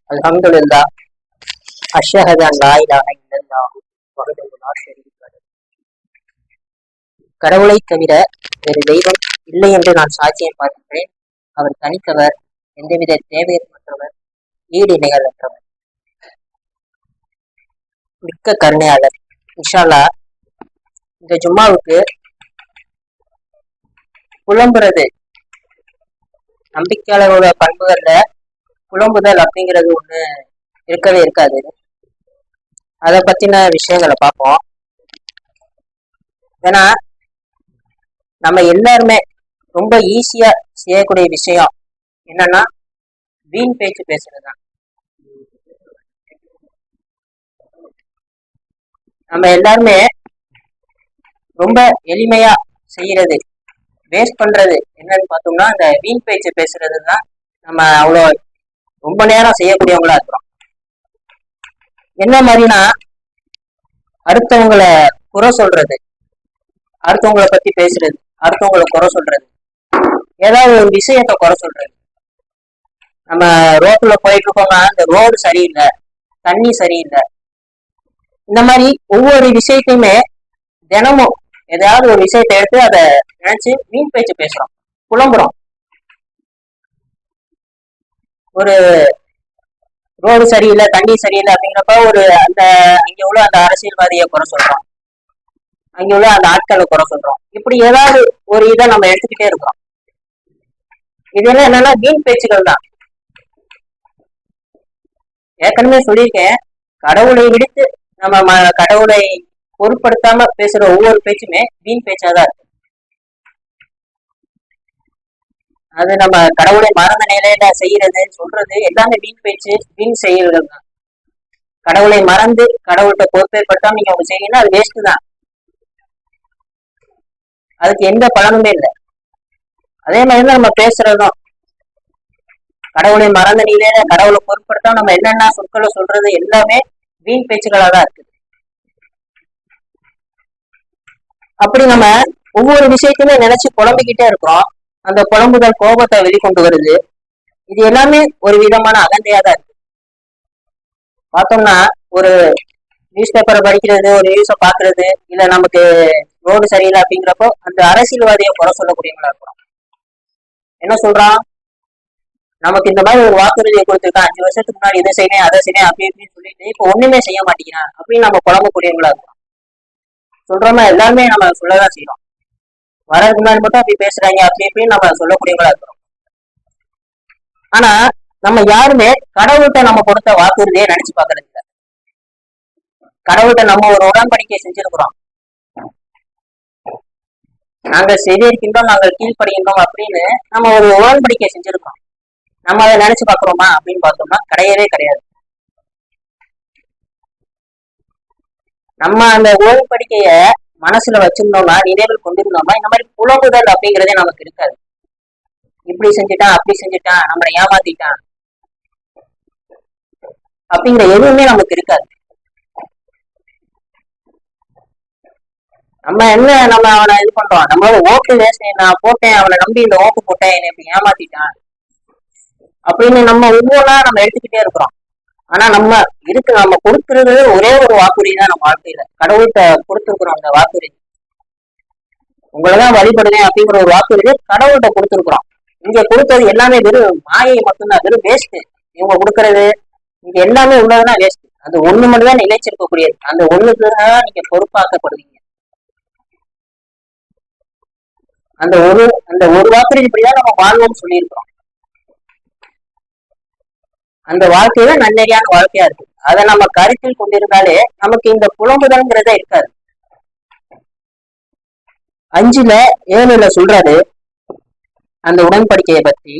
அல்ஹம்துலில்லாஹ் அஷ்ஹது அன் லா இலாஹ இல்லல்லாஹ் வஹ்தஹு லா ஷரீக லஹு. கடவுளை தவிர வேறு தெய்வம் இல்லை என்று நான் சாட்சியம் பார்க்கின்றேன். அவர் தனித்தவர், எந்தவித தேவையற்றவர், ஈடு இணைகளற்றவர், மிக்க கருணையாளர். இன்ஷா அல்லாஹ் இந்த ஜும்மாவுக்கு புலம்புறது, நம்பிக்கையாளரோட பண்புகள்ல புலம்புதல் அப்படிங்கிறது ஒண்ணு இருக்கவே இருக்காது. அதை பத்தின விஷயங்களை பார்ப்போம். ஏன்னா நம்ம எல்லாருமே ரொம்ப ஈஸியா செய்யக்கூடிய விஷயம் என்னன்னா வீண் பேச்சு பேசுறதுதான். நம்ம எல்லாருமே ரொம்ப எளிமையா செய்யறது, வேஸ்ட் பண்றது என்னன்னு பார்த்தோம்னா அந்த வீண் பேச்சு பேசுறது தான். நம்ம அவ்வளோ ரொம்ப நேரம் செய்யக்கூடியவங்களா இருக்கிறோம். என்ன மாதிரினா அடுத்தவங்களை குறை சொல்றது, அடுத்தவங்களை பத்தி பேசுறது, அடுத்தவங்களை குறை சொல்றது, ஏதாவது ஒரு விஷயத்த குறை சொல்றது. நம்ம ரோட்ல போயிட்டு இருக்கோம்னா இந்த ரோடு சரியில்லை, தண்ணி சரியில்லை, இந்த மாதிரி ஒவ்வொரு விஷயத்தையுமே தினமும் ஏதாவது ஒரு விஷயத்த எடுத்து அதை நினைச்சு வீண் பேச்சு பேசுறோம், புலம்புறோம். ஒரு ரோடு சரியில்லை, தண்ணி சரியில்லை அப்படிங்கிறப்ப ஒரு அங்க உள்ள அந்த அரசியல்வாதியை குறை சொல்றோம், அங்க உள்ள அந்த ஆட்களை குறை சொல்றோம். இப்படி ஏதாவது ஒரு இதை நம்ம எடுத்துக்கிட்டே இருக்கிறோம். இதெல்லாம் என்னன்னா வீண் பேச்சுகள் தான். ஏற்கனவே சொல்லியிருக்கேன், கடவுளை விடுத்து நம்ம கடவுளை பொருட்படுத்தாம பேசுற ஒவ்வொரு பேச்சுமே வீண் பேச்சாதான் இருக்கு. அது நம்ம கடவுளை மறந்த நிலையில செய்யறது, சொல்றது எல்லாமே வீண் பேச்சு, வீண் செயல்கள் தான். கடவுளை மறந்து கடவுள்கிட்ட பொறுப்பேற்பட்டாம நீங்க அவங்க செய்யணும், அது வேஸ்ட் தான். அதுக்கு எந்த பலனுமே இல்லை. அதே மாதிரிதான் நம்ம பேசுறதும் கடவுளை மறந்த நிலையில கடவுளை பொருட்படுத்தாம நம்ம என்னென்ன சொற்களை சொல்றது எல்லாமே வீண் பேச்சுகளா தான் இருக்கு. அப்படி நம்ம ஒவ்வொரு விஷயத்தையுமே நினைச்சு புலம்பிக்கிட்டே இருக்கிறோம். அந்த புலம்புதல் கோபத்தை வெளிக்கொண்டு வருது. இது எல்லாமே ஒரு விதமான அகந்தையா தான் இருக்கு. பார்த்தோம்னா ஒரு நியூஸ் பேப்பரை படிக்கிறது, ஒரு நியூஸை பாக்குறது, இல்ல நமக்கு ரோடு சரியில்லை அப்படிங்கிறப்போ அந்த அரசியல்வாதியை குறை சொல்லக்கூடியவங்களா இருக்கிறோம். என்ன சொல்றான், நமக்கு இந்த மாதிரி ஒரு வாக்குறுதியை கொடுத்துருக்கான், 5 வருஷத்துக்கு முன்னாடி இதை செய்வேன் அதை செய்வேன் அப்படி இப்படின்னு சொல்லிட்டு இப்ப ஒண்ணுமே செய்ய மாட்டேங்கிறான் அப்படின்னு நம்ம புலம்பக்கூடியவங்களா இருக்கிறோம். சொல்றோமா, எல்லாருமே நம்ம சொல்லதான் செய்யறோம். வரதுக்கு முன்னாடி மட்டும் அப்படி பேசுறாங்க அப்படி இப்படின்னு நம்ம சொல்லக்கூடியவங்களா இருக்கிறோம். ஆனா நம்ம யாருமே கடவுள்கிட்ட நம்ம கொடுத்த வாக்குறுதியை நினைச்சு பாக்குறது இல்லை. கடவுள்கிட்ட நம்ம ஒரு உடன்படிக்கை செஞ்சிருக்கிறோம், நாங்கள் செவியிருக்கின்றோம், நாங்கள் கீழ்ப்படுகின்றோம் அப்படின்னு நம்ம ஒரு உடன்படிக்கை செஞ்சிருக்கோம். நம்ம அதை நினைச்சு பாக்குறோமா அப்படின்னு பார்த்தோம்னா கிடையவே கிடையாது. நம்ம அந்த உடன்படிக்கைய மனசுல வச்சிருந்தோம்னா, நினைவில் கொண்டிருந்தோம்னா, இந்த மாதிரி புலம்புதல் அப்படிங்கிறதே நமக்கு இருக்காது. இப்படி செஞ்சுட்டான் அப்படி செஞ்சுட்டான், நம்மளை ஏமாத்திட்டான் அப்படிங்கிற எதுவுமே நமக்கு இருக்காது. நம்ம என்ன, நம்ம அவனை இது பண்றோம், நம்மளோட ஓட்டு வேஸ்ட், நான் போட்டேன் அவனை நம்பி இந்த ஓட்டு போட்டேன், என்னை இப்படி ஏமாத்திட்டான் அப்படின்னு நம்ம ஒவ்வொன்றா நம்ம எடுத்துக்கிட்டே இருக்கிறோம். ஆனா நம்ம நம்ம கொடுத்துருது ஒரே ஒரு வாக்குறுதி தான். நம்ம வாழ்க்கையில கடவுள்கிட்ட கொடுத்துருக்குறோம். அந்த வாக்குறுதி உங்களதான் வழிபடுவேன் அப்படிங்கிற ஒரு வாக்குறுதி கடவுள்கிட்ட கொடுத்துருக்குறோம். இங்க கொடுத்தது எல்லாமே வெறும் மாயை மட்டும்தான், வெறும் வேஸ்ட். இவங்க கொடுக்கறது இங்க எல்லாமே உள்ளதுதான் வேஸ்ட். அது ஒண்ணு மட்டும் தான் நிலைச்சிருக்கக்கூடியது. அந்த ஒண்ணுக்குதான் நீங்க பொறுப்பாக்கப்படுவீங்க. அந்த ஒரு வாக்குறுதி இப்படிதான் நம்ம வாழ்வோம்னு சொல்லியிருக்கிறோம். அந்த வாழ்க்கையில நல்லறியான வாழ்க்கையா இருக்கு. அதை நம்ம கருத்தில் கொண்டிருந்தாலே நமக்கு இந்த புலம்புதல்ங்கிறத இருக்காது. 5:7 சொல்றாரு அந்த உடன்படிக்கையை பத்தி.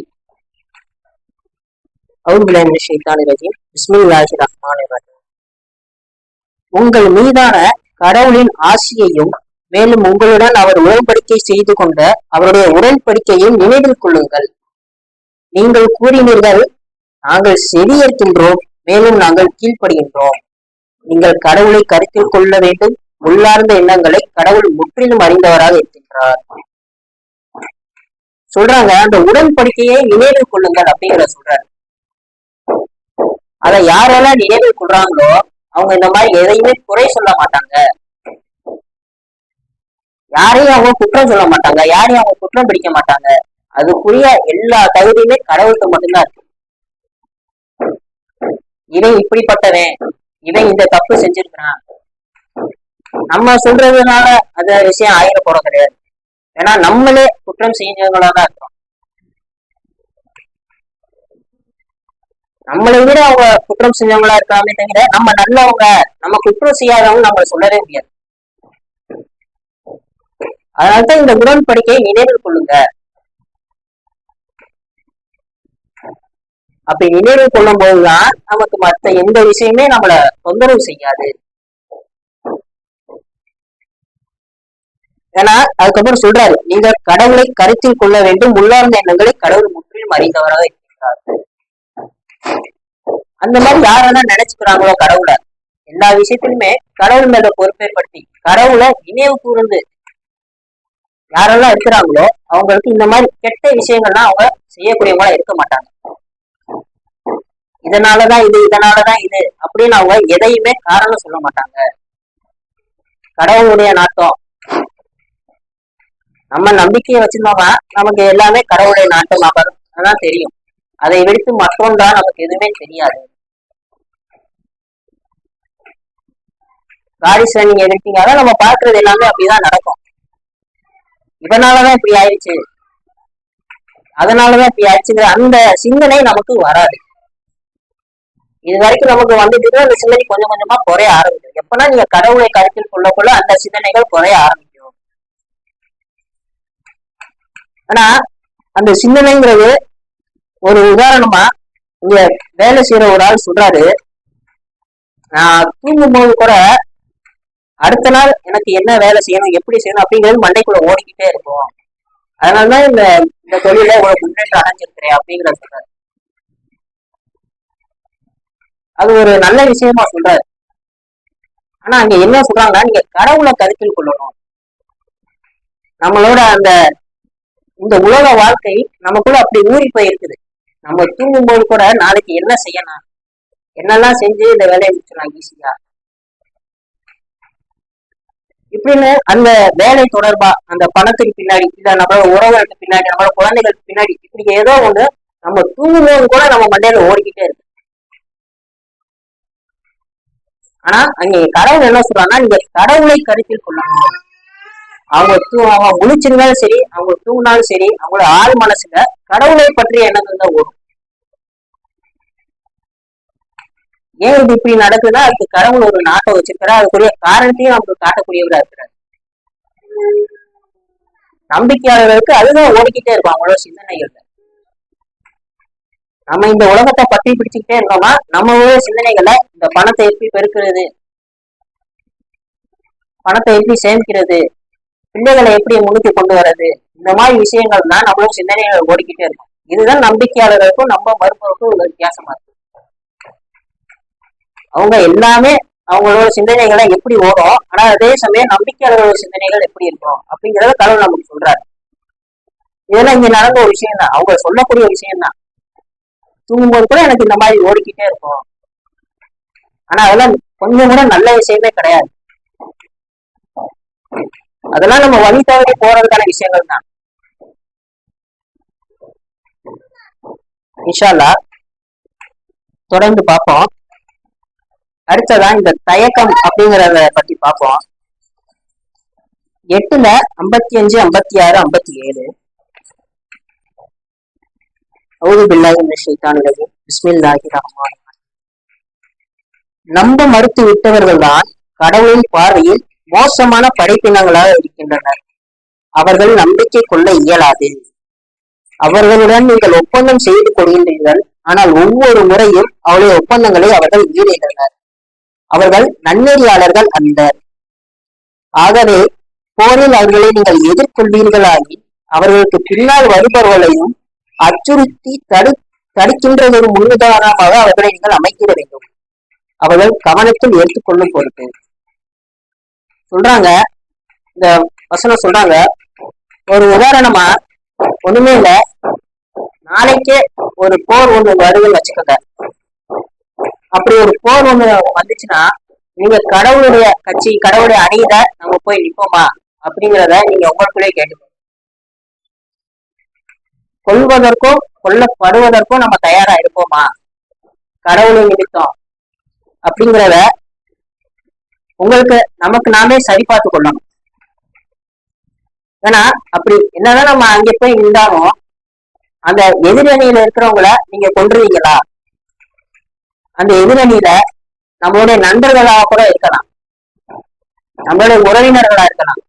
உங்கள் மீதான கடவுளின் ஆசியையும் மேலும் உங்களுடன் அவர் உடன்படிக்கை செய்து கொண்ட அவருடைய உடன்படிக்கையும் நினைவில் கொள்ளுங்கள். நீங்கள் கூறினீர்கள், நாங்கள் செவியேற்கின்றோம், மேலும் நாங்கள் கீழ்ப்படுகின்றோம். நீங்கள் கடவுளை கருத்தில் கொள்ள வேண்டும். உள்ளார்ந்த எண்ணங்களை கடவுள் முற்றிலும் அறிந்தவராக இருக்கின்றார். சொல்றாங்க, அந்த உடன்படிக்கையை நினைவில் கொள்ளுங்கள் அப்படிங்கிற சொல்றாரு. அதை யாரெல்லாம் நினைவில் கொள்றாங்களோ அவங்க இந்த மாதிரி எதையுமே குறை சொல்ல மாட்டாங்க, யாரையும் அவங்க குற்றம் சொல்ல மாட்டாங்க, யாரையும் அவங்க குற்றம் பிடிக்க மாட்டாங்க. அதுக்குரிய எல்லா தகுதியுமே கடவுளுக்கு மட்டும்தான் இருக்கு. இவன் இப்படிப்பட்டவன், இவன் இந்த தப்பு செஞ்சிருக்கிறான் நம்ம சொல்றதுனால அந்த விஷயம் ஆயிர போற கிடையாது. ஏன்னா நம்மளே குற்றம் செஞ்சவங்களாதான் இருக்கிறோம். நம்மளை விட அவங்க குற்றம் செஞ்சவங்களா இருக்காமே தவிர நம்ம நல்லவங்க, நம்ம குற்றம் செய்யாதவங்க நம்மளை சொல்லவே முடியாது. அதனால்தான் இந்த உடன்படிக்கையை நினைவில் கொள்ளுங்க. அப்படி நினைவு கொள்ளும் போதுதான் நமக்கு மற்ற எந்த விஷயமே நம்மள தொந்தரவு செய்யாது. ஏன்னா அதுக்கப்புறம் சொல்றாரு, நீங்க கடவுளை கருத்தில் கொள்ள வேண்டும், உள்ளார்ந்த எண்ணங்களை கடவுள் முற்றிலும் அறிந்தவராக இருக்கிறார். அந்த மாதிரி யாரெல்லாம் நினைச்சுக்கிறாங்களோ கடவுளை, எல்லா விஷயத்திலுமே கடவுள் மேல பொறுப்பேற்படுத்தி கடவுளை நினைவு கூர்ந்து யாரெல்லாம் இருக்கிறாங்களோ அவங்களுக்கு இந்த மாதிரி கெட்ட விஷயங்கள்லாம் அவங்க செய்யக்கூடியவங்களா இருக்க மாட்டாங்க. இதனாலதான் இது, இதனாலதான் இது அப்படின்னு அவங்க எதையுமே காரணம் சொல்ல மாட்டாங்க. கடவுளுடைய நாட்டம், நம்ம நம்பிக்கையை வச்சிருந்தோம்னா நமக்கு எல்லாமே கடவுளுடைய நாட்டமாக தான் தெரியும். அதை விடுத்து மற்றொன்றா நமக்கு எதுவுமே தெரியாது. காரிச நீங்க எடுத்தீங்க, நம்ம பார்க்கறது எல்லாமே அப்படிதான் நடக்கும். இதனாலதான் இப்படி ஆயிடுச்சு, அதனாலதான் இப்படி ஆயிடுச்சுங்கிற அந்த சிந்தனை நமக்கு வராது. இது வரைக்கும் நமக்கு வந்துட்டு அந்த சிந்தனை கொஞ்சம் கொஞ்சமா குறைய ஆரம்பிக்கும். எப்பன்னா நீங்க கடவுளை கருத்தில் கொள்ளக்குள்ள அந்த சிந்தனைகள் குறைய ஆரம்பிக்கும். ஆனா அந்த சிந்தனைங்கிறது ஒரு உதாரணமா இங்க வேலை செய்யற ஒரு ஆள் சொல்றாரு, நான் தூங்கும் போது கூட அடுத்த நாள் எனக்கு என்ன வேலை செய்யணும், எப்படி செய்யணும் அப்படிங்கிறது மண்டைக்குள்ள ஓடிக்கிட்டே இருக்கும். அதனாலதான் இந்த தொழில ஒரு முன்னேற்றம் அடைஞ்சிருக்கிறேன் அப்படிங்கிறத சொல்றாரு. அது ஒரு நல்ல விஷயமா சொல்றாரு. ஆனா அங்க என்ன சொல்றாங்கன்னா, நீங்க கடவுளை கருத்தில் கொள்ளணும். நம்மளோட அந்த இந்த உலக வாழ்க்கை நமக்குள்ள அப்படி ஊறி போயிருக்குது. நம்ம தூங்கும் போது கூட நாளைக்கு என்ன செய்யணும், என்னெல்லாம் செஞ்சு இந்த வேலையை முடிச்சலாம் ஈஸியா இப்படின்னு அந்த வேலை தொடர்பா அந்த பணத்துக்கு பின்னாடி, இல்ல நம்மளோட உறவுகளுக்கு பின்னாடி, நம்மளோட குழந்தைகளுக்கு பின்னாடி, இப்படி ஏதோ ஒண்ணு நம்ம தூங்கும் போது கூட நம்ம மண்டையில ஓடிக்கிட்டே இருக்கு. ஆனா அங்க கடவுள் என்ன சொல்றாங்கன்னா, நீங்க கடவுளை கருத்தில் கொள்ளணும். அவங்க முழிச்சிருந்தாலும் சரி, அவங்க தூங்கினாலும் சரி, அவங்களோட ஆள் மனசுல கடவுளை பற்றிய எண்ணங்கள் தான் ஓடும். ஏன் இது இப்படி நடக்குதுன்னா, அதுக்கு கடவுள் ஒரு நாட்டம் வச்சிருக்கிறார். அதுக்குரிய காரணத்தையும் நமக்கு காட்டக்கூடியவரா இருக்கிறார். நம்பிக்கையாளர்களுக்கு அதுதான் ஓடிக்கிட்டே இருக்கும் அவங்களோட சிந்தனைகள்ல. நம்ம இந்த உலகத்தை பற்றி பிடிச்சுக்கிட்டே இருந்தோம்னா நம்மளோட சிந்தனைகளை இந்த பணத்தை எப்படி பெருக்கிறது, பணத்தை எப்படி சேமிக்கிறது, பிள்ளைகளை எப்படி முன்னுக்கு கொண்டு வர்றது, இந்த மாதிரி விஷயங்கள் தான் நம்மளோட சிந்தனைகள் ஓடிக்கிட்டே இருக்கும். இதுதான் நம்பிக்கையாளர்களுக்கும் நம்ம மறுப்பவருக்கும் ஒரு வித்தியாசமா இருக்கு. அவங்க எல்லாமே அவங்களோட சிந்தனைகளை எப்படி ஓடும், ஆனா அதே சமயம் நம்பிக்கையாளர்களோட சிந்தனைகள் எப்படி இருக்கும் அப்படிங்கிறத கடவுள் நமக்கு சொல்றாரு. இதெல்லாம் இங்க நடந்த ஒரு விஷயம் தான், அவங்க சொல்லக்கூடிய விஷயம் தான். தூங்கும்போது கூட எனக்கு இந்த மாதிரி ஓடிக்கிட்டே இருக்கும், ஆனா அதெல்லாம் கொஞ்சம் கூட நல்ல விஷயமே கிடையாது. அதெல்லாம் நம்ம வழி தவறி போறதுக்கான விஷயங்கள் தான். இன்ஷா அல்லாஹ் தொடர்ந்து பார்ப்போம். அடுத்ததான் இந்த தயக்கம் அப்படிங்கிறத பத்தி பார்ப்போம். 8ல 55, 56, 57 நம்ப மறுத்து விட்டவர்கள் தான் கடவுளின் பார்வையில் மோசமான படைப்பினங்களாக இருக்கின்றனர். அவர்கள் நம்பிக்கை கொள்ள இயலாது. அவர்களுடன் நீங்கள் ஒப்பந்தம் செய்து கொள்கின்றீர்கள், ஆனால் ஒவ்வொரு முறையும் அவருடைய ஒப்பந்தங்களை அவர்கள் மீறுகின்றனர். அவர்கள் நன்னெறியாளர்கள் அல்ல. ஆகவே போரில் அவர்களை நீங்கள் எதிர்கொள்வீர்களாகி அவர்களுக்கு பின்னால் வருபவர்களையும் அச்சுறுத்தி தடுக்கின்றது ஒரு முன்னுதாரணமாக அவர்களை நீங்கள் அமைக்கிட வேண்டும். அவர்கள் கவனத்தில் ஏற்றுக்கொள்ளும் பொருட்டு சொல்றாங்க. இந்த வசனம் சொல்றாங்க, ஒரு உதாரணமா ஒண்ணுமே இல்ல, நாளைக்கே ஒரு போர் ஒண்ணு வருதுன்னு வச்சுக்கோங்க. அப்படி ஒரு போர் ஒண்ணு வந்துச்சுன்னா நீங்க கடவுளுடைய கட்சி கடவுளுடைய அணியில நம்ம போய் நிற்போமா அப்படிங்கிறத நீங்க உங்களுக்குள்ளே கேட்டு கொள்வதற்கும் கொல்லப்படுவதற்கும் நம்ம தயாரா இருப்போமா கடவுளை நிமித்தம் அப்படிங்கிறத உங்களுக்கு நமக்கு நாமே சரி பார்த்து கொள்ளணும். ஏன்னா அப்படி என்னதான் நம்ம அங்க போய் நின்றாலும் அந்த எதிரணியில இருக்கிறவங்கள நீங்க கொன்றுவீங்களா? அந்த எதிரணியில நம்மளுடைய நண்பர்களாக கூட இருக்கலாம், நம்மளுடைய உறவினர்களா இருக்கலாம்,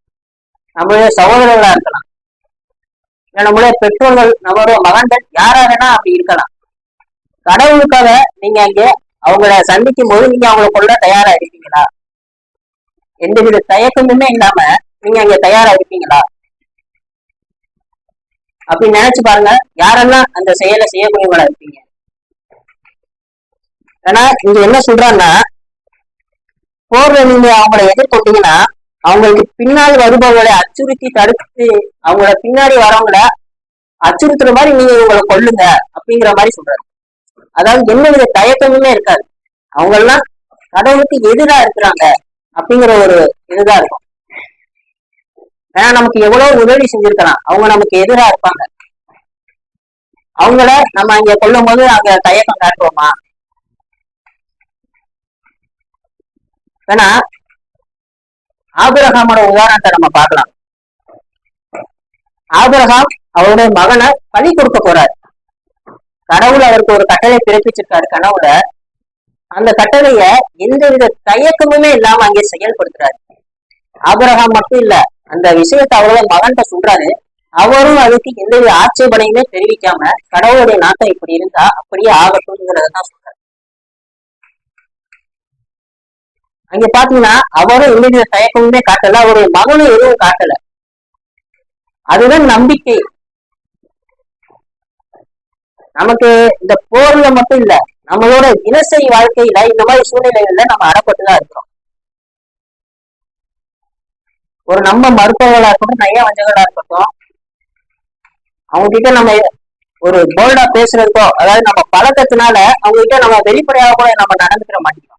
நம்மளுடைய சகோதரர்களா இருக்கலாம், நம்மளுடைய பெற்றோர்கள், நம்மளுடைய மகன்கள் யாராருன்னா அப்படி இருக்கலாம். கடவுளுக்காக நீங்க அங்க அவங்கள சந்திக்கும் போது நீங்க அவங்களை கொள்ள தயாரா இருக்கீங்களா? எந்தவித தயக்கமுமே இல்லாம நீங்க அங்க தயாரா இருப்பீங்களா? அப்படி நினைச்சு பாருங்க, யாரெல்லாம் அந்த செயலை செய்யக்கூடியவங்களா இருப்பீங்க. ஏன்னா இங்க என்ன சொல்றான்னா, போர்ல நீங்க அவங்கள எதிர்கொண்டீங்கன்னா அவங்களுக்கு பின்னால் வருபவர்களை அச்சுறுத்தி தடுத்து அவங்கள பின்னாடி வரவங்கள அச்சுறுத்துற மாதிரி நீங்க இவங்களை கொல்லுங்க அப்படிங்கிற மாதிரி சொல்றாரு. அதாவது என்ன வித தயக்கமுமே இருக்காது. அவங்க எல்லாம் கடவுளுக்கு எதிரா இருக்கிறாங்க அப்படிங்கிற ஒரு இதுதான் இருக்கும். ஏன்னா நமக்கு எவ்வளவு உதவி செஞ்சிருக்கலாம், அவங்க நமக்கு எதிரா இருப்பாங்க. அவங்கள நம்ம அங்க கொல்லும் போது அங்க தயக்கம் காட்டுவோமா? ஏன்னா ஆபிரகாமோட உதாரணத்தை நம்ம பார்க்கலாம். ஆபிரகாம் அவருடைய மகனை பலி கொடுக்க போறாரு. கடவுள் அவருக்கு ஒரு கட்டளை பிறப்பிச்சிருக்காரு கனவுல. அந்த கட்டளைய எந்தவித தயக்கமுமே இல்லாம அங்கே செயல்படுத்துறாரு. ஆபிரகாம் மட்டும் இல்ல, அந்த விஷயத்தை அவரோட மகன்கிட்ட சொல்றாரு. அவரும் அதுக்கு எந்தவித ஆட்சேபனையுமே தெரிவிக்காம கடவுளுடைய நாட்டம் இப்படி இருந்தா அப்படியே ஆகட்டும்ங்கிறதான் சொல்றாரு. அங்க பாத்தீங்கன்னா அவரும் எந்தவித தயக்கமுமே காட்டல, அவருடைய மகனும் எதுவும் காட்டல. அதுதான் நம்பிக்கை. நமக்கு இந்த போர்ல மட்டும் இல்ல, நம்மளோட தினசரி வாழ்க்கையில இந்த மாதிரி சூழ்நிலைகள்ல நம்ம அடப்பட்டுதான் இருக்கிறோம். ஒரு நம்ம மருத்துவர்களா இருக்கட்டும், நையா வஞ்சகளா இருக்கட்டும், அவங்க கிட்ட நம்ம ஒரு போல்டா பேசுறதுக்கோ, அதாவது நம்ம பழக்கத்தினால அவங்க கிட்ட நம்ம வெளிப்படையாக கூட நம்ம நடந்துக்கிற மாட்டோம்.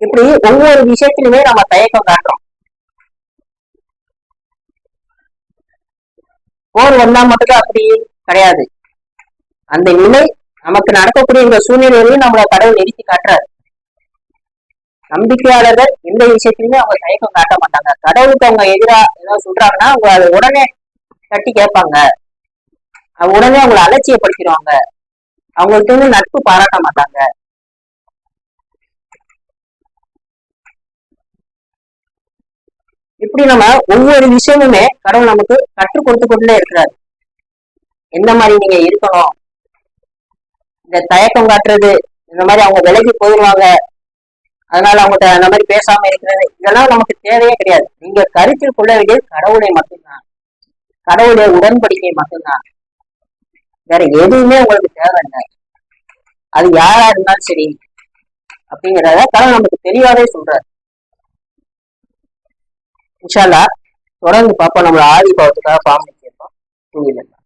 இப்படி ஒவ்வொரு விஷயத்திலுமே நம்ம தயக்கம் காட்டுறோம். போர் வந்தா மட்டும்தான் அப்படி கிடையாது. அந்த நிலை நமக்கு நடக்கக்கூடிய இந்த சூழ்நிலையிலையும் நம்மள கடவுள் நிறுத்தி காட்டுறாரு. நம்பிக்கையாளர்கள் எந்த விஷயத்திலுமே அவங்க தயக்கம் காட்ட மாட்டாங்க. கடவுளுக்கு அவங்க எதிரா ஏதாவது சொல்றாங்கன்னா அவங்க அதை உடனே தட்டி கேட்பாங்க, உடனே அவங்களை அலட்சியப்படுத்திடுவாங்க, அவங்களுக்கு வந்து நட்பு பாராட்ட மாட்டாங்க. இப்படி நம்ம ஒவ்வொரு விஷயமுமே கடவுள் நமக்கு கற்றுக் கொடுத்து கொண்டுலே இருக்கிறாரு. எந்த மாதிரி நீங்க இருக்கணும், இந்த தயக்கம் காட்டுறது, இந்த மாதிரி அவங்க விலகி போயிடுவாங்க, அதனால அவங்ககிட்ட அந்த மாதிரி பேசாம இருக்கிறது, இதெல்லாம் நமக்கு தேவையே கிடையாது. நீங்க கருத்தில் கொள்ள வேண்டியது கடவுளை மட்டும்தான், கடவுளுடைய உடன்படிக்கை மட்டும்தான். வேற எதுவுமே உங்களுக்கு தேவையில்லை. அது யாரா இருந்தாலும் சரி அப்படிங்கிறத கடவுள் நமக்கு தெளிவாவே சொல்றாரு. இன்ஷா அல்லாஹ் தொடர்ந்து பார்ப்போம். நம்மள ஆதி பாவத்துக்காக பாம்பு கேட்போம். தூங்கிடலாம்.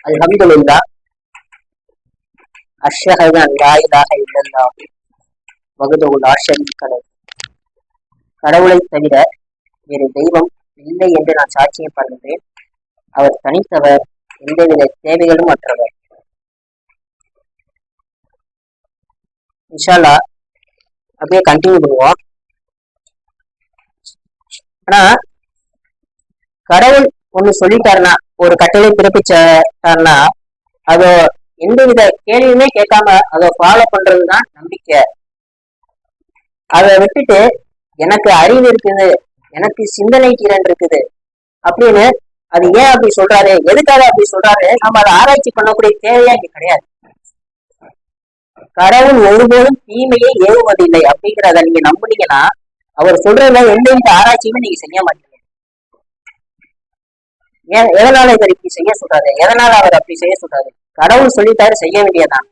அல்ஹம்துலில்லாஹ் அஷ்ஹது அன் லா இலாஹ இல்லல்லாஹ் வஹ்தஹு லா ஷரீக லஹு. கடவுளை தவிர வேறு தெய்வம் இல்லை என்று நான் சாட்சியம் பண்ணுகிறேன். அவர் தனித்தவர், எந்தவித தேவைகளும் அற்றவர். இன்ஷா அல்லாஹ் அப்படியே கண்டினியூ பண்ணுவோம். ஆனா கடவுள் ஒண்ணு சொல்லிட்டாருன்னா, ஒரு கட்டளை பிறப்பிச்சாருன்னா அதோ எந்தவித கேள்வியுமே கேட்காம அதை ஃபாலோ பண்றதுதான் நம்பிக்கை. அதை விட்டுட்டு எனக்கு அறிவு இருக்குது, எனக்கு சிந்தனை திறன் இருக்குது அப்படின்னு அது ஏன் அப்படி சொல்றாரு, எதுக்காக அப்படி சொல்றாரு, நம்ம அதை ஆராய்ச்சி பண்ணக்கூடிய தேவையா இங்க கிடையாது. கடவுள் ஒருபோதும் தீமையை ஏவுவதில்லை அப்படிங்கிறத நீங்க நம்புனீங்கன்னா அவர் சொல்றதுல எந்தவித ஆராய்ச்சியுமே நீங்க செய்ய மாட்டீங்க. எதனால இவர் இப்படி செய்ய சொல்றாரு, எதனால அவர் அப்படி செய்ய சொல்றாரு, கடவுள் சொல்லிட்டாரு, செய்ய வேண்டியதான்.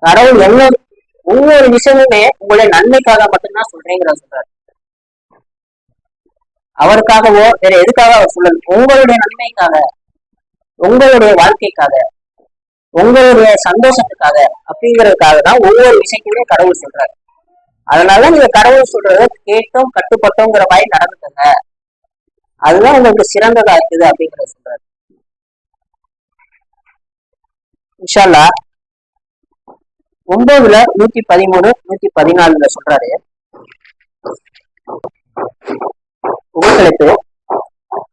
கடவுள் ஒவ்வொரு விஷயமுமே உங்களுடைய நன்மைக்காக மட்டும்தான் சொல்றேங்கிற சொல்றாரு. அவருக்காகவோ வேற எதுக்காக அவர் சொல்லல, உங்களுடைய நன்மைக்காக. உங்களுடைய வாழ்க்கைக்காக, உங்களுடைய சந்தோஷத்துக்காக அப்படிங்கிறதுக்காக தான் ஒவ்வொரு விஷயத்தையுமே கடவுள் சொல்றாரு. அதனால நீங்க கடவுள் சொல்றத கேட்டோம் கட்டுப்பட்டோங்கிற மாதிரி நடந்துக்கங்க. அதுதான் உங்களுக்கு சிறந்ததா இருக்குது அப்படிங்கிறத சொல்றாரு. இன்ஷா அல்லாஹ் 9:113 114 சொல்றாரு, உங்களுக்கு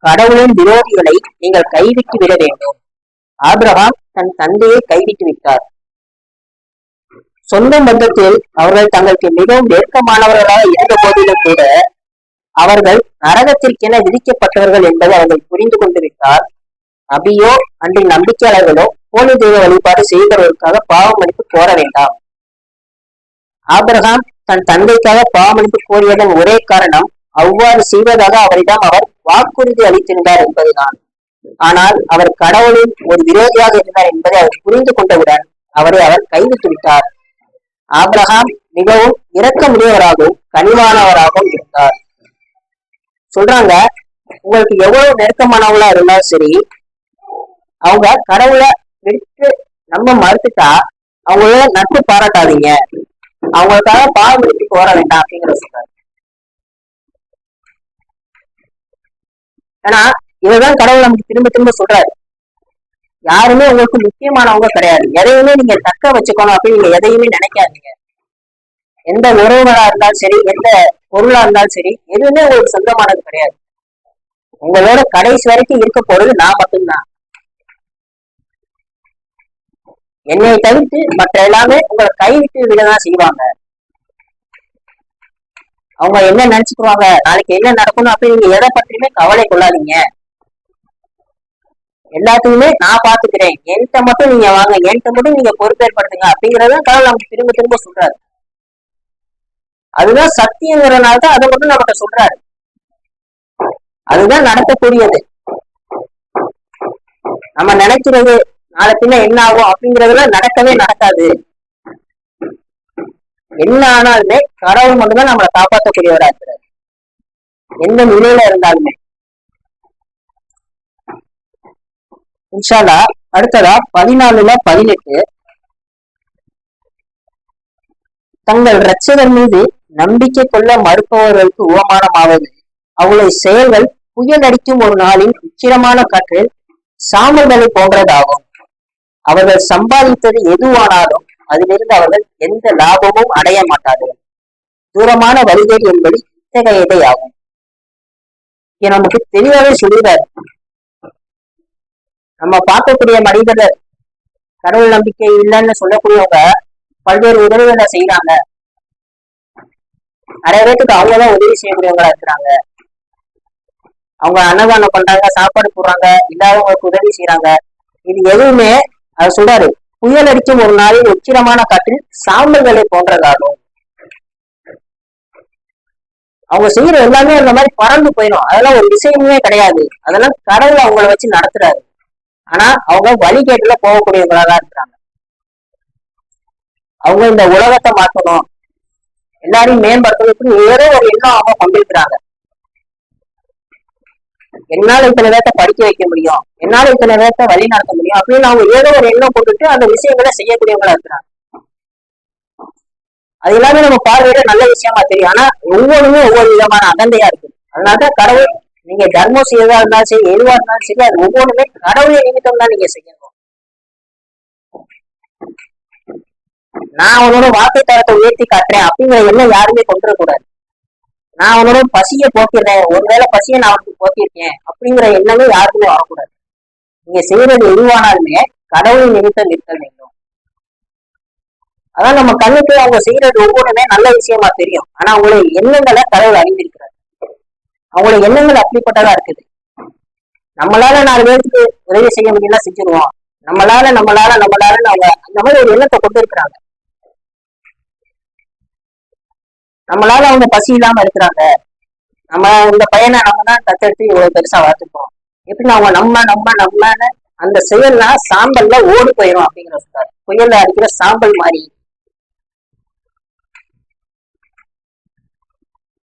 கடவுளின் விரோதிகளை நீங்கள் கைவிட்டு விட வேண்டும். ஆபிரகாம் தன் தந்தையை கைவிட்டு விட்டார். சொந்த பந்தத்தில் அவர்கள் தங்களுக்கு மிகவும் நெருக்கமானவர்களாக இருந்த போதிலும் கூட அவர்கள் நரகத்திற்கென விதிக்கப்பட்டவர்கள் என்பதை அவர்கள் புரிந்து கொண்டு விட்டார். அபியோ அன்றின் நம்பிக்கையாளர்களோ போலி தெய்வ வழிபாடு செய்தவர்களுக்காக பாவமளிப்பு கோர வேண்டாம். ஆபிரகாம் தன் தந்தைக்காக பாவமளிப்பு கோரியதன் ஒரே காரணம் அவ்வாறு செய்வதாக அவரிடம் அவர் வாக்குறுதி அளித்திருந்தார் என்பதுதான். ஆனால் அவர் கடவுளின் ஒரு விரோதியாக இருந்தார் என்பதை அவர் புரிந்து கொண்டவுடன் அவரை அவர் கைவிட்டு விட்டார். ஆபிரகாம் மிகவும் இரக்கமுடையவராகவும் கனிவானவராகவும் இருந்தார். சொல்றாங்க, உங்களுக்கு எவ்வளவு நெருக்கமானவங்களா இருந்தாலும் சரி, அவங்க கடவுளை விட்டு நம்ம மறுத்துட்டா அவங்கள நட்பு பாராட்டாதீங்க, அவங்களுக்காக பாவமளிப்புக்கு வர வேண்டாம் அப்படிங்கிற சொல்றாரு. ஏன்னா இதுதான் கடவுள் நமக்கு திரும்ப திரும்ப சொல்றாரு. யாருமே உங்களுக்கு முக்கியமானவங்க கிடையாது. எதையுமே நீங்க தக்க வச்சுக்கணும் அப்படின்னு நீங்க எதையுமே நினைக்காதீங்க. எந்த உறவுகளா இருந்தாலும் சரி, எந்த பொருளா இருந்தாலும் சரி, எதுவுமே உங்களுக்கு சொந்தமானது கிடையாது. உங்களோட கடைசி வரைக்கும் இருக்க போறது நான் மட்டும்தான். என்னை தவிர்த்து மற்ற எல்லாமே உங்களை கைவிட்டு விடதான் செய்வாங்க. அவங்க என்ன நினைச்சுக்குவாங்க, நாளைக்கு என்ன நடக்கணும் அப்படின்னு நீங்க எதை பற்றியுமே கவலை கொள்ளாதீங்க. எல்லாத்தையுமே நான் பாத்துக்கிறேன், என்கிட்ட மட்டும் நீங்க வாங்க, என்கிட்ட மட்டும் நீங்க பொறுப்பேற்படுத்துங்க அப்படிங்கறத கடவுள் நமக்கு திரும்ப திரும்ப சொல்றாரு. அதுதான் சத்தியங்கிறனால்தான் அதை மட்டும் நம்மகிட்ட சொல்றாரு. அதுதான் நடக்கக்கூடியது. நம்ம நினைக்கிறது நாளை பின்ன என்ன ஆகும் அப்படிங்கறதுலாம் நடக்கவே நடக்காது. என்ன ஆனாலுமே கடவுள் மட்டும்தான் நம்மளை காப்பாற்றக்கூடியவரா இருக்கிறார், எந்த நிலையில இருந்தாலுமே. இன்ஷா அல்லாஹ் அடுத்ததா 14:18 தங்கள் இரட்சகர் மீது நம்பிக்கை கொள்ள மறுப்பவர்களுக்கு உவமானமாவது அவளுடைய செயல்கள் புயல் அடிக்கும் ஒரு நாளின் உச்சிரமான காற்றில் சாம்பல்களை போன்றதாகும். அவர்கள் சம்பாதித்தது எதுவானாலும் அதிலிருந்து அவர்கள் எந்த லாபமும் அடைய மாட்டார்கள். தூரமான வழிகேடு என்பது இத்தகையதே ஆகும். நமக்கு தெளிவாகவே சொல்கிறார். நம்ம பார்க்கக்கூடிய மனிதர்கள் கடவுள் நம்பிக்கை இல்லைன்னு சொல்லக்கூடியவங்க பல்வேறு உதவிகளை செய்யறாங்க. நிறைய பேருக்கு அவங்கதான் உதவி செய்யக்கூடியவங்களா இருக்கிறாங்க. அவங்க அன்னதானம் பண்றாங்க, சாப்பாடு போடுறாங்க, இல்லாதவங்களுக்கு உதவி செய்யறாங்க. இது எதுவுமே அது சொல்றாரு, புயல் அடிக்கும் ஒரு நாளில் உச்சிரமான காற்றில் சாம்பல்களை போன்றதாகும். அவங்க செய்யற எல்லாமே அந்த மாதிரி பறந்து போயிடும். அதெல்லாம் ஒரு விஷயமே கிடையாது. அதெல்லாம் கடவுள் அவங்கள வச்சு நடத்துறாரு. ஆனா அவங்க வழிகேட்டுல போகக்கூடியவங்களா இருக்கிறாங்க. அவங்க இந்த உலகத்தை மாற்றணும், எல்லாரையும் மேம்படுத்தணும், ஏதோ ஒரு எண்ணம் அவங்க கொண்டிருக்கிறாங்க. என்னால இத்தனை பேர்த்த படிக்க வைக்க முடியும், என்னால இத்தனை பேர்த்த வழி நடத்த முடியும் அப்படின்னு அவங்க ஏதோ ஒரு எண்ணம் கொண்டுட்டு அந்த விஷயங்களை செய்யக்கூடியவங்களா இருக்கிறாங்க. அது எல்லாமே நம்ம பார்வையில நல்ல விஷயமா தெரியும். ஆனா ஒவ்வொன்றுமே ஒவ்வொரு விதமான அகந்தையா இருக்கு. அதனாலதான் கடவுள், நீங்க தர்மம் செய்யறதா இருந்தாலும் சரி, எதுவா இருந்தாலும் சரி, அது ஒவ்வொன்றுமே கடவுளை நிமித்தம் தான் நீங்க செய்யணும். நான் அவனோட வார்த்தை தரத்தை உயர்த்தி காட்டுறேன் அப்படிங்கிற எண்ணம் யாருமே கொண்டு கூடாது. நான் அவனோட பசியை போக்கிடுறேன், ஒருவேளை பசியை நான் அவனுக்கு போக்கியிருக்கேன் அப்படிங்கிற எண்ணமே யாருக்குமே வரக்கூடாது. நீங்க செய்யறது எதுவானாலுமே கடவுளின் நிமித்தம் நிற்க வேண்டும். அதான் நம்ம கண்ணுக்கு அவங்க செய்யறது ஒவ்வொன்றுமே நல்ல விஷயமா தெரியும். ஆனா அவங்களுடைய எண்ணங்களை கடவுள் அறிந்திருக்கிறார். அவங்களுடைய எண்ணங்கள் அப்படிப்பட்டதா இருக்குது. நம்மளால 4 பேருக்கு உதவி செய்ய முடியல செஞ்சிருவோம், நம்மளால அவங்க அந்த மாதிரி ஒரு எண்ணத்தை கொண்டு இருக்கிறாங்க. நம்மளால அவங்க பசி இல்லாம இருக்கிறாங்க, நம்ம இந்த பையனை நம்ம தான் தத்தெடுத்து இவ்வளவு பெருசா வளர்த்துருக்கோம், எப்படின்னு அவங்க நம்ம அந்த செயல்னா சாம்பல்ல ஓடி போயிடும் அப்படிங்கிற சொல்றாரு. புயல்ல அடிக்கிற சாம்பல் மாதிரி.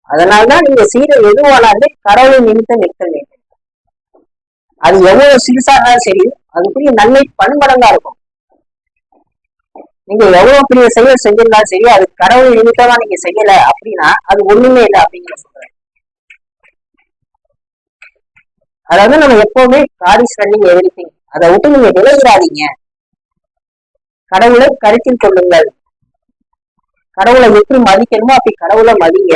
அதனாலதான் நீங்க செய்யற எதுவானாலுமே கடவுளின் நிமித்தம் நிற்க வேண்டும். அது எவ்வளவு சிறுசா இருந்தாலும் சரி, அதுக்குரிய நன்மை பன்மடங்கா இருக்கும். நீங்க எவ்வளவு பெரிய செயல் செஞ்சிருந்தாலும் சரி, அது கடவுள் நிமித்தமா நீங்க செய்யல அப்படின்னா அது ஒண்ணுமே இல்லை அப்படிங்கிற சொல்றேன். அதாவது நம்ம எப்பவுமே காட் இஸ் ரன்னிங் எவ்ரிதிங், அதை விட்டு நீங்க விலகிடாதீங்க. கடவுளை கருத்தில் கொள்ளுங்கள். கடவுளை எப்படி மதிக்கணுமோ அப்படி கடவுளை மதிங்க.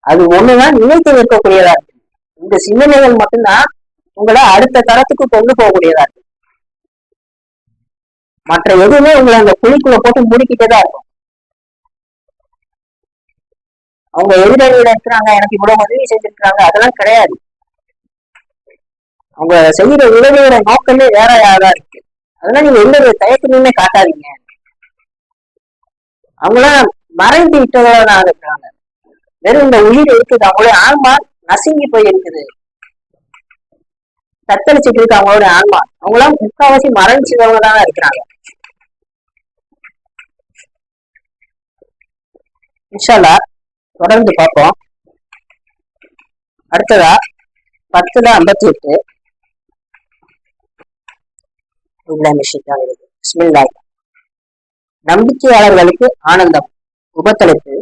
அது ஒண்ணுதான் நினைத்து நிற்கக்கூடியதா இருக்கு. இந்த சிந்தனைகள் மட்டும்தான் உங்களை அடுத்த தரத்துக்கு கொண்டு போகக்கூடியதா இருக்கு. மற்ற எதுவுமே உங்களை அந்த குழிக்குள்ள போட்டு முடிக்கிட்டேதான் இருக்கும். அவங்க எதிரணியில இருக்கிறாங்க, எனக்கு இவ்வளவு உதவி செஞ்சிருக்கிறாங்க, அதெல்லாம் கிடையாது. அவங்க செய்யற உதவியோட நோக்கமே வேற யாரா இருக்கு. அதெல்லாம் நீங்க எந்த தயக்கமே காட்டாதீங்க. அவங்களாம் மறைந்து விட்டவர்களா இருக்கிறாங்க. வெறும் இந்த உயிர் இருக்குது, அவங்களுடைய ஆன்மா நசுங்கி போய் இருக்குது, தத்தளிச்சுட்டு இருக்கு அவங்களோட ஆன்மா. அவங்களாம் முக்காவாசி மறைஞ்சவங்க தான் இருக்கிறாங்க. இன்ஷா அல்லாஹ் தொடர்ந்து பார்ப்போம். அடுத்ததா 10:58 பிஸ்மில்லாஹ். நம்பிக்கையாளர்களுக்கு ஆனந்தம். உபத்தலைப்பு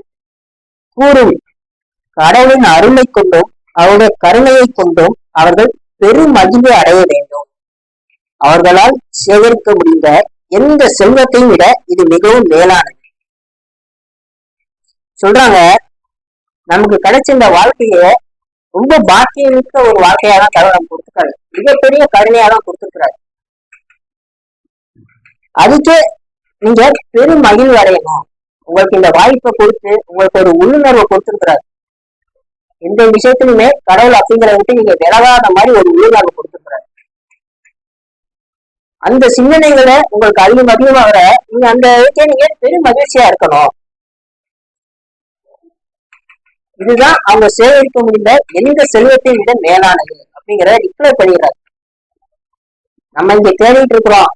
கூறும் கடவுளின் அருளை கொண்டும் அவருடைய கருணையை கொண்டும் அவர்கள் பெரும் மகிழ்வை அடைய வேண்டும். அவர்களால் சேகரிக்க முடிந்த எந்த செல்வத்தையும் விட இது மிகவும் மேலானது. சொல்றாங்க, நமக்கு கிடைச்ச இந்த வாழ்க்கைய ரொம்ப பாக்கியமிக்க ஒரு வாழ்க்கையா தான் கடவுள் நம்ம கொடுத்துருக்காரு. மிகப்பெரிய கருணையா தான் கொடுத்துருக்கிறாரு. அதுக்கே நீங்க பெரும் மகிழ்வு அடையணும். உங்களுக்கு இந்த வாய்ப்பை கொடுத்து உங்களுக்கு ஒரு உள்ளுணர்வை கொடுத்துருக்கிறாரு. எந்த விஷயத்திலுமே கடவுள் அப்படிங்கிறத விட்டு நீங்க விலகாத மாதிரி ஒரு உள்ளுணர்வு கொடுத்துருக்கிறாரு. அந்த சிந்தனைகளை உங்களுக்கு அதிகமாக வர நீங்க அந்த இதுக்கே நீங்க பெரும் மகிழ்ச்சியா இருக்கணும். இதுதான் அவங்க சேகரிக்க முடிந்த எந்த செல்வத்தையும் விட மேலானது அப்படிங்கிறத டிக்ளேர் பண்ணிடுறாரு. நம்ம இங்க தேடிட்டு இருக்கிறோம்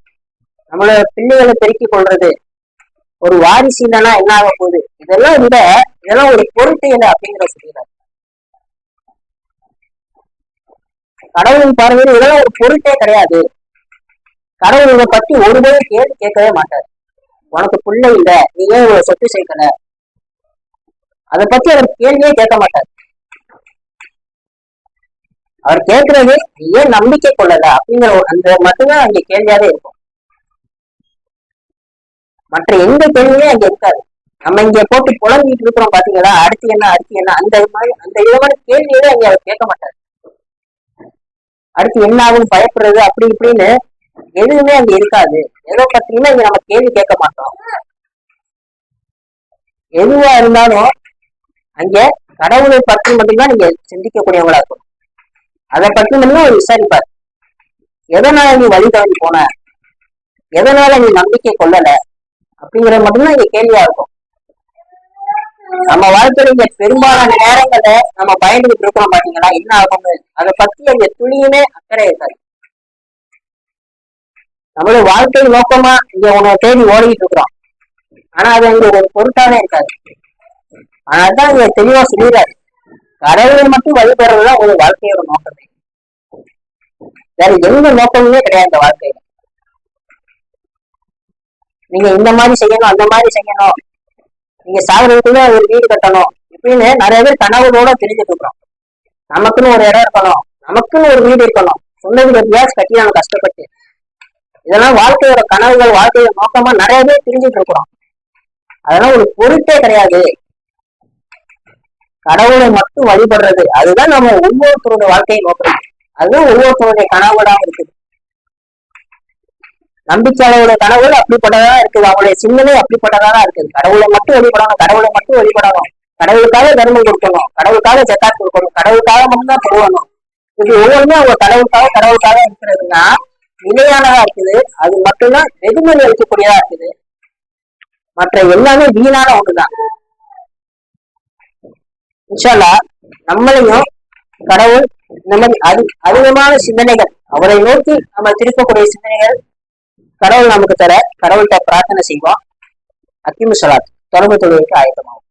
நம்மளோட பிள்ளைகளை பெருக்கிக் கொள்றது, ஒரு வாரிசு இல்லைன்னா என்ன ஆக போகுது, இதெல்லாம் விட இதெல்லாம் ஒரு பொருட்டு இல்லை அப்படிங்கிற சொல்லிடுறாரு. கடவுளின் பார்வையில் இதெல்லாம் ஒரு பொருட்டே கிடையாது. கடவுள் இதை பத்தி ஒருபோது கேள்வி கேட்கவே மாட்டார். உனக்கு பிள்ளை இல்லை, நீ ஏன் இவ்வளவு சொத்து சேர்க்கல, அதை பத்தி அவர் கேள்வியே கேட்க மாட்டார். அவர் கேட்கறது நீ ஏன் நம்பிக்கை கொள்ளல அப்படிங்கிற அந்த மட்டும்தான் அங்க கேள்வியாவே இருக்கும். மற்ற எந்த கேள்வியுமே அங்க இருக்காது. நம்ம இங்க போட்டு புலம்பிட்டு இருக்கிறோம் பாத்தீங்களா, அடுத்து என்ன அடுத்து என்ன, அந்த மாதிரி அந்த விதமான கேள்வியே அங்க அவர் கேட்க மாட்டார். அடுத்து என்ன ஆகும் பயப்படுறது அப்படி இப்படின்னு எதுவுமே அங்க இருக்காது. ஏதோ பார்த்தீங்கன்னா இங்க நம்ம கேள்வி கேட்க மாட்டோம். எதுவா இருந்தாலும் அங்க கடவுளை பற்றி மட்டும்தான் நீங்க சிந்திக்கக்கூடியவங்களா இருக்கும். அதை பற்றி மட்டும் ஒரு விசாரிப்பார். எதனால நீ வழி தவறி போன, எதனால நீ நம்பிக்கை கொள்ளல அப்படிங்கறது மட்டும்தான் இங்க கேள்வியா இருக்கும். நம்ம வாழ்க்கையில இங்க பெரும்பாலான நேரங்களை நம்ம பயந்துகிட்டு இருக்கோம் பாத்தீங்களா, என்ன ஆகும் அதை பத்தி அங்க துளியுமே அக்கறை இருக்காது. நம்மளுடைய வாழ்க்கை நோக்கமா இங்க உன்னை தேடி ஓடிக்கிட்டு இருக்கிறோம், ஆனா அது அங்க ஒரு பொருட்டாவே இருக்காது. ஆனாதான் இங்க தெளிவா சொல்லிடாரு, கடவுளை மட்டும் வழிபடுறதுதான் ஒரு வாழ்க்கையோட நோக்கமே, வேற எந்த நோக்கமுமே கிடையாது இந்த வாழ்க்கையில. நீங்க இந்த மாதிரி செய்யணும் அந்த மாதிரி செய்யணும், நீங்க சாகுறதுக்குள்ள ஒரு வீடு கட்டணும் இப்படின்னு நிறைய பேர் கனவுகளோட தெரிஞ்சுட்டு இருக்கிறோம். நமக்குன்னு ஒரு இடம் இருக்கணும், நமக்குன்னு ஒரு வீடு இருக்கணும், சொந்த வீடு எப்படியாச்சும் கட்டி நம்ம கஷ்டப்பட்டு, இதெல்லாம் வாழ்க்கையோட கனவுகள் வாழ்க்கையோட நோக்கமா நிறைய பேர் தெரிஞ்சுட்டு இருக்கிறோம். அதெல்லாம் ஒரு பொருட்டே கிடையாது. கடவுளை மட்டும் வழிபடுறது அதுதான் நம்ம ஒவ்வொருத்தருடைய வாழ்க்கையை நோக்கம். அதுதான் ஒவ்வொருத்தருடைய கனவுகளாக இருக்குது. நம்பிக்கையாளருடைய கனவுகள் அப்படிப்பட்டதா இருக்குது, அவங்களுடைய சிந்தனை அப்படிப்பட்டதான் இருக்குது. கடவுளை மட்டும் வழிபடணும், கடவுளை மட்டும் வழிபடணும், கடவுளுக்காக தர்மம் கொடுக்கணும், கடவுளுக்காக ஜக்காத் கொடுக்கணும், கடவுளுக்காக மட்டும்தான் போகணும். இது ஒவ்வொருமே அவங்க கடவுளுக்காக இருக்கிறதுனா நிலையானதா இருக்குது. அது மட்டும்தான் வெகுமதி அளிக்கக்கூடியதா இருக்குது. மற்ற எல்லாமே வீணான ஒண்ணுதான். இன்ஷா அல்லாஹ் நம்மளையும் கடவுள் இந்த மாதிரி அதிகமான சிந்தனைகள் அவரை நோக்கி நம்ம திருப்பக்கூடிய சிந்தனைகள் கடவுள் நமக்கு தர கடவுள்கிட்ட பிரார்த்தனை செய்வோம். அக்கிமு ஸலாத் தொடர்பு தொழுகைக்கு ஆயத்தமாகும்.